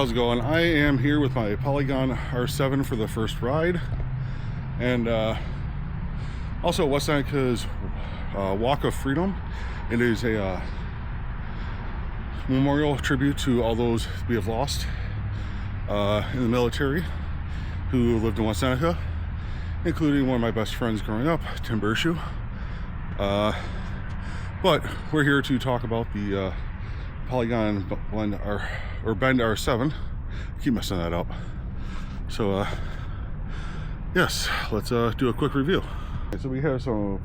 How's it going? I am here with my Polygon R7 for the first ride, and also West Seneca's Walk of Freedom. It is a memorial tribute to all those we have lost in the military who lived in West Seneca, including one of my best friends growing up, Tim Bershu. But we're here to talk about the Polygon Bend R7. I keep messing that up. So yes, let's do a quick review. So we have some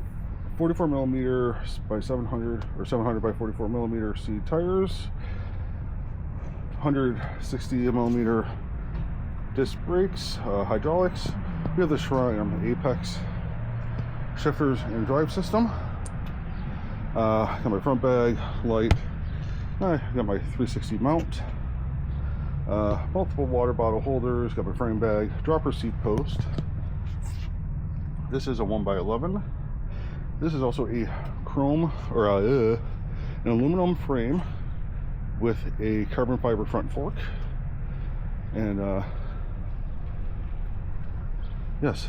44 millimeter by 700 or 700 by 44 millimeter C tires, 160 millimeter disc brakes, hydraulics. We have the Shanne Apex shifters and drive system. Got my front bag, light. I got my 360 mount. Multiple water bottle holders. Got my frame bag, dropper seat post. This is a 1x11. This is also a chrome or an aluminum frame with a carbon fiber front fork. And yes,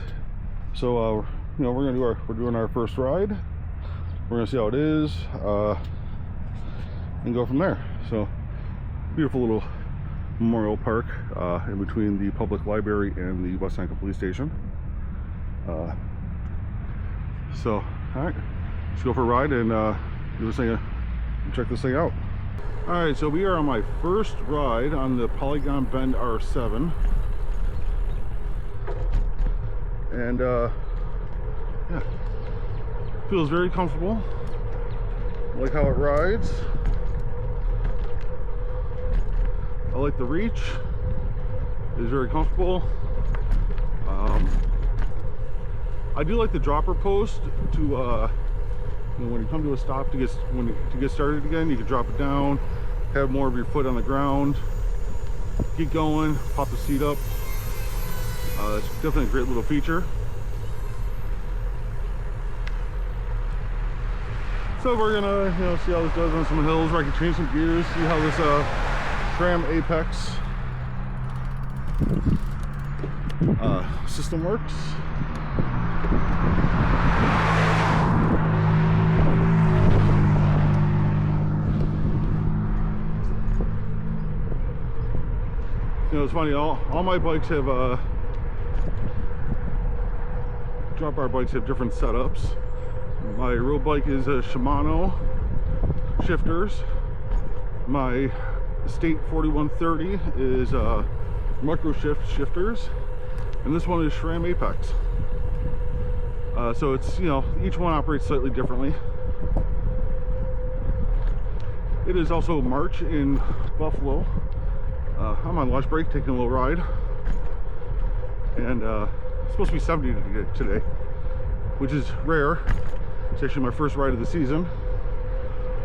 so we're doing our first ride. We're gonna see how it is and go from there. So beautiful little memorial park in between the public library and the West Seneca police station. So all right, let's go for a ride and check this thing out. All right, so we are on my first ride on the Polygon Bend R7, and yeah, feels very comfortable. I like how it rides. I like the reach. It is very comfortable. I do like the dropper post to when you come to a stop to get started again, you can drop it down, have more of your foot on the ground, keep going, pop the seat up. It's definitely a great little feature. So we're gonna see how this does on some hills where I can change some gears, see how this Shanne Apex system works. It's funny, all my bikes have drop bar bikes have different setups. My road bike is a Shimano shifters. My State 4130 is micro shift shifters, and this one is Shanne Apex. So it's each one operates slightly differently. It is also March in Buffalo. I'm on lunch break taking a little ride, and it's supposed to be 70 today, which is rare. It's actually my first ride of the season.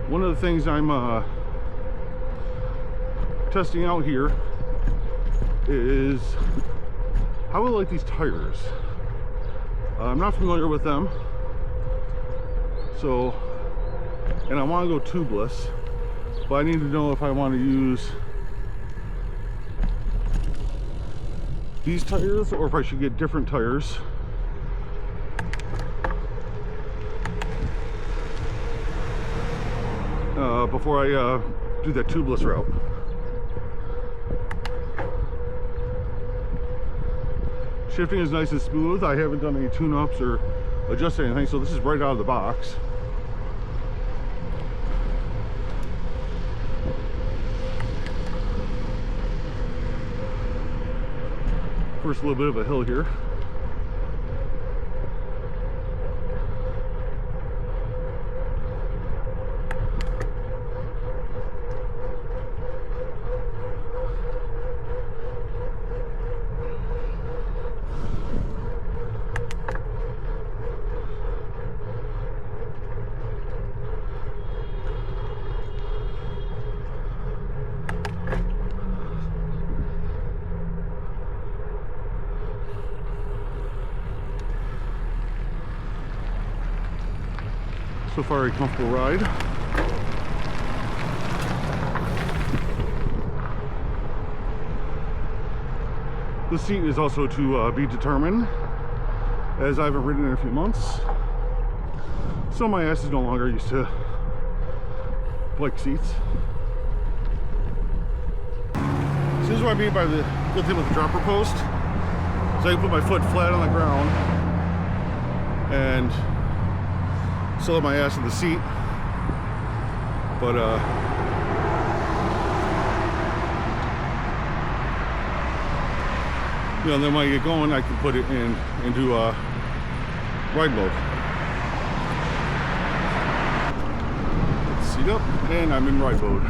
One of the things I'm testing out here is how I like these tires. I'm not familiar with them, so, and I want to go tubeless, but I need to know if I want to use these tires or if I should get different tires. Before I do that tubeless route. Shifting is nice and smooth. I haven't done any tune-ups or adjusted anything, so this is right out of the box. First little bit of a hill here. So far, a comfortable ride. The seat is also to be determined, as I haven't ridden in a few months, so my ass is no longer used to bike seats. So this is what I mean by the good thing with the dropper post. So I can put my foot flat on the ground and still have my ass in the seat, but you know, then when I get going, I can put it into ride mode. Seat up, and I'm in ride mode.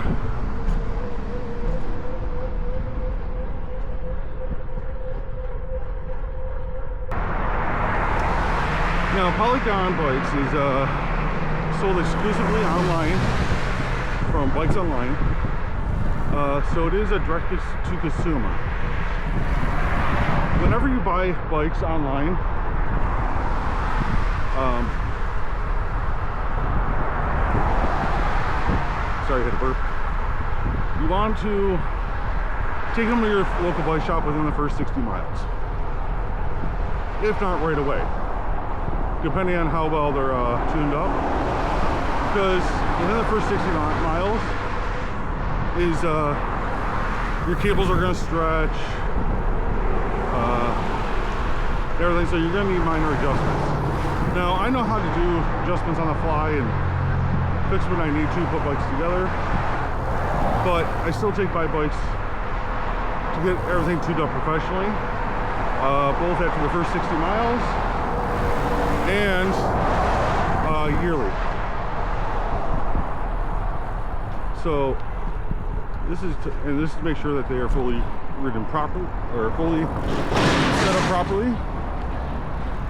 Now, Polygon Bikes is sold exclusively online from Bikes Online, so it is a direct-to-consumer. Whenever you buy bikes online, sorry, I hit a burp. You want to take them to your local bike shop within the first 60 miles, if not right away, depending on how well they're tuned up. Because within the first 60 miles is your cables are going to stretch, everything, so you're going to need minor adjustments. Now, I know how to do adjustments on the fly and fix when I need to put bikes together, but I still take my bikes to get everything tuned up professionally, both after the first 60 miles and yearly. So this is to make sure that they are fully ridden properly, or fully set up properly.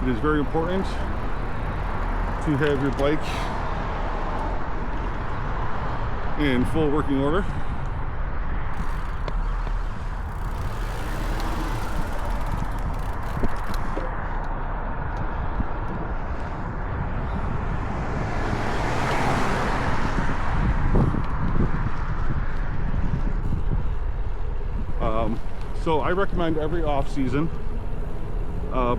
It is very important to have your bike in full working order. So I recommend every off season,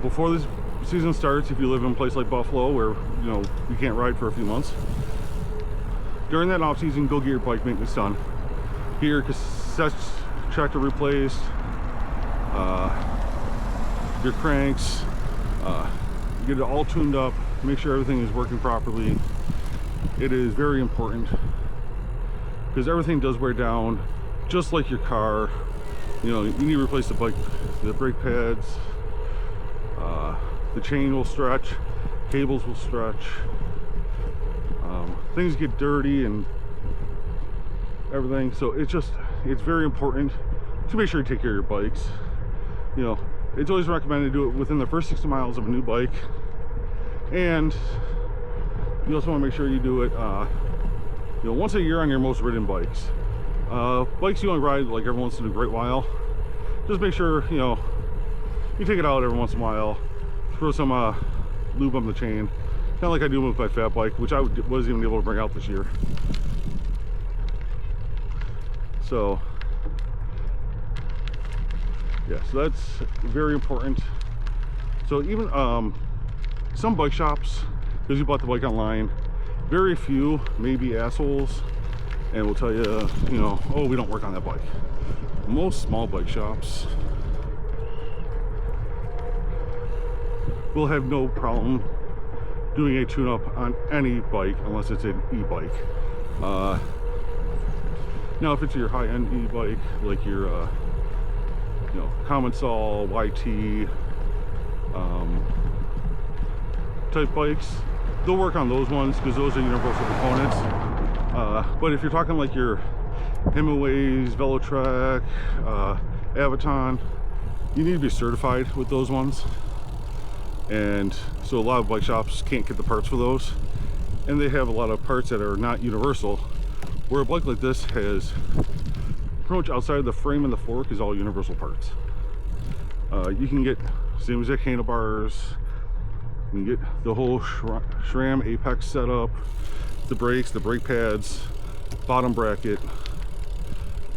before this season starts, if you live in a place like Buffalo where you can't ride for a few months, during that off season, go get your bike maintenance done. Get your cassette checked or replaced, your cranks, get it all tuned up, make sure everything is working properly. It is very important because everything does wear down, just like your car. You need to replace the brake pads, the chain will stretch, cables will stretch, things get dirty and everything. So it's very important to make sure you take care of your bikes. It's always recommended to do it within the first 60 miles of a new bike, and you also want to make sure you do it once a year on your most ridden bikes. Bikes you only ride like every once in a great while, just make sure you take it out every once in a while, throw some lube on the chain, kind of like I do with my fat bike, which I wasn't even able to bring out this year. So yeah, so that's very important. So even some bike shops, because you bought the bike online, very few may be assholes and will tell you, oh, we don't work on that bike. Most small bike shops will have no problem doing a tune-up on any bike unless it's an e-bike. Now, if it's your high-end e-bike, like your Common Sol, YT type bikes, they'll work on those ones because those are universal components. But if you're talking like your Himaways, Velotrack, Avaton, you need to be certified with those ones. And so a lot of bike shops can't get the parts for those, and they have a lot of parts that are not universal, where a bike like this has pretty much outside of the frame and the fork is all universal parts. You can get same exact handlebars, you can get the whole SRAM apex setup, the brakes, the brake pads, bottom bracket,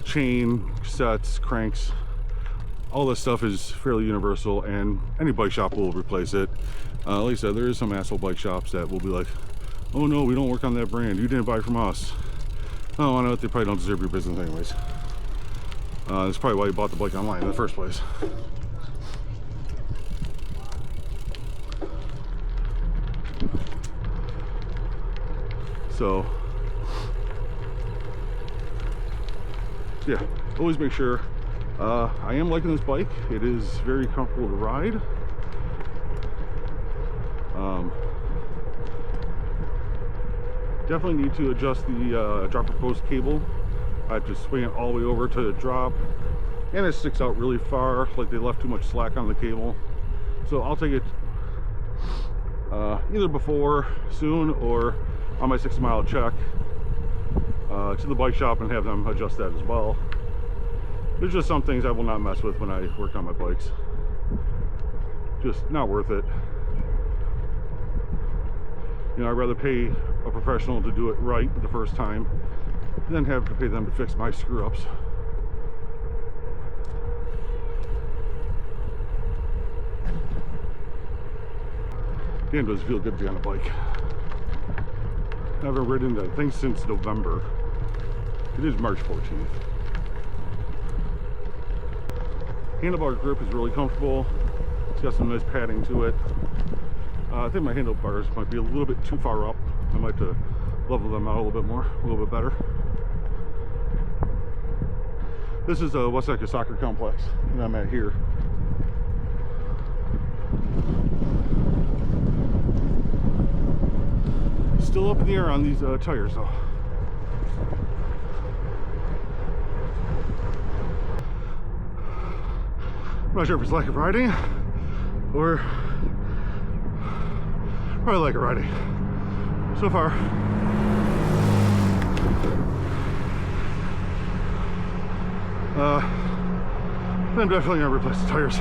chain, sets, cranks, all this stuff is fairly universal, and any bike shop will replace it. Like I said, there is some asshole bike shops that will be like, oh no, we don't work on that brand, you didn't buy from us. Oh, I know, they probably don't deserve your business anyways. That's probably why you bought the bike online in the first place. So yeah, always make sure. I am liking this bike. It is very comfortable to ride. Definitely need to adjust the dropper post cable. I have to swing it all the way over to drop, and it sticks out really far, like they left too much slack on the cable. So I'll take it either before, soon, or on my 6-mile check to the bike shop and have them adjust that as well. There's just some things I will not mess with when I work on my bikes. Just not worth it. You know, I'd rather pay a professional to do it right the first time than have to pay them to fix my screw-ups. Damn, does it feel good to be on a bike. I haven't ridden that thing since November. It is March 14th. Handlebar grip is really comfortable. It's got some nice padding to it. I think my handlebars might be a little bit too far up. I might have to level them out a little bit more, a little bit better. This is a Westside Soccer Complex, and I'm at here. Still up in the air on these tires though. I'm not sure if it's lack of riding or probably lack of riding. So far, I'm definitely gonna replace the tires.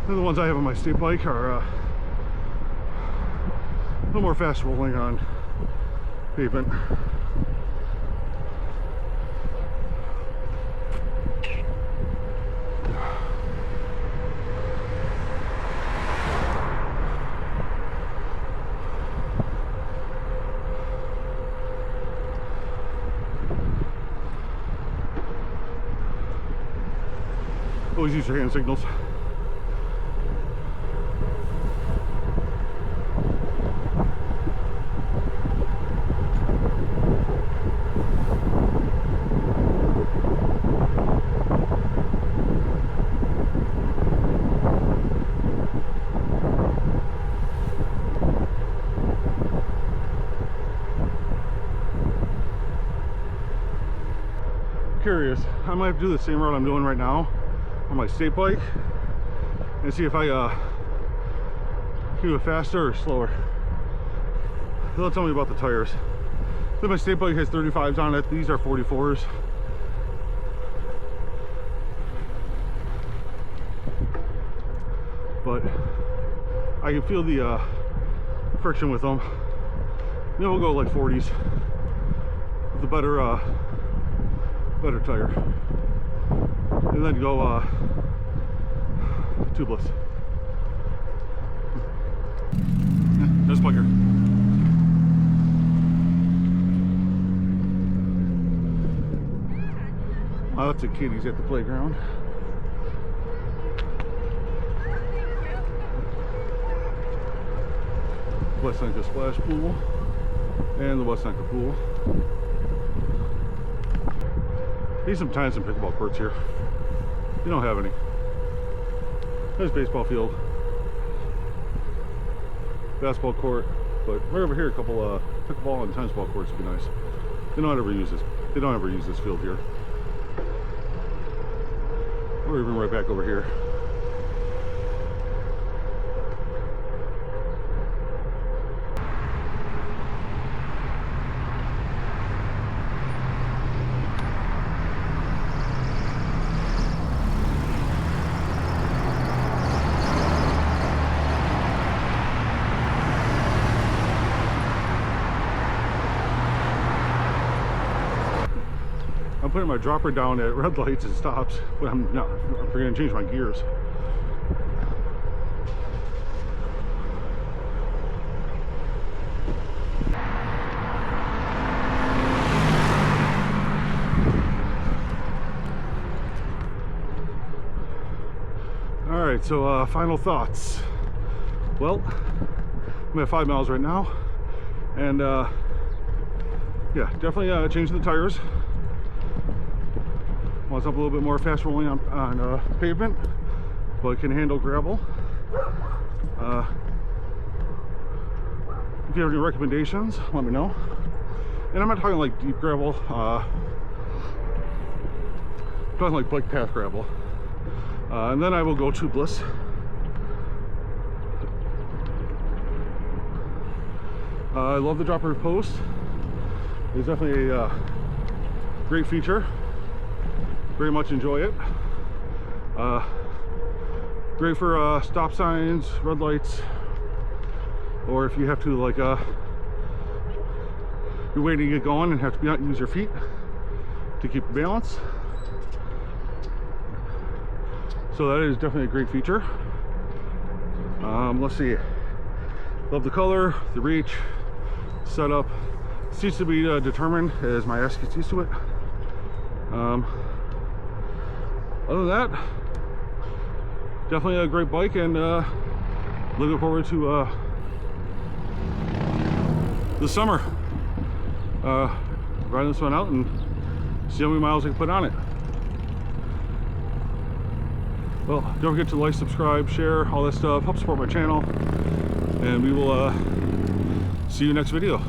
The ones I have on my state bike are a little more fast rolling on pavement. Always use your hand signals. Curious, I might have to do the same route I'm doing right now on my state bike and see if I do it faster or slower. They'll tell me about the tires. So my state bike has 35s on it. These are 44s. But I can feel the friction with them. Then we'll go like 40s with a better better tire, and then go tubeless. There's Plucker. Lots of kitties at the playground. West Sanka splash pool and the West Sanka pool. Need some tennis and pickleball courts here. You don't have any. There's baseball field, basketball court, but right over here a couple pickleball and tennis ball courts would be nice. They don't ever use this. They don't ever use this field here. Or even right back over here. I'm putting my dropper down at red lights and stops, but I'm forgetting to change my gears. All right, so final thoughts. Well, I'm at 5 miles right now, and yeah, definitely changing the tires. Wants up a little bit more fast rolling on pavement, but it can handle gravel. If you have any recommendations, let me know. And I'm not talking like deep gravel, I'm talking like bike path gravel. And then I will go tubeless. I love the dropper post. It's definitely a great feature. Very much enjoy it. Great for stop signs, red lights, or if you have to like you're waiting to get going and have to use your feet to keep the balance. So that is definitely a great feature. Let's see. Love the color, the reach, setup. Seems to be determined as my ass gets used to it. Other than that, definitely a great bike, and looking forward to the summer. Riding this one out and see how many miles I can put on it. Well, don't forget to like, subscribe, share, all that stuff. Help support my channel, and we will see you next video.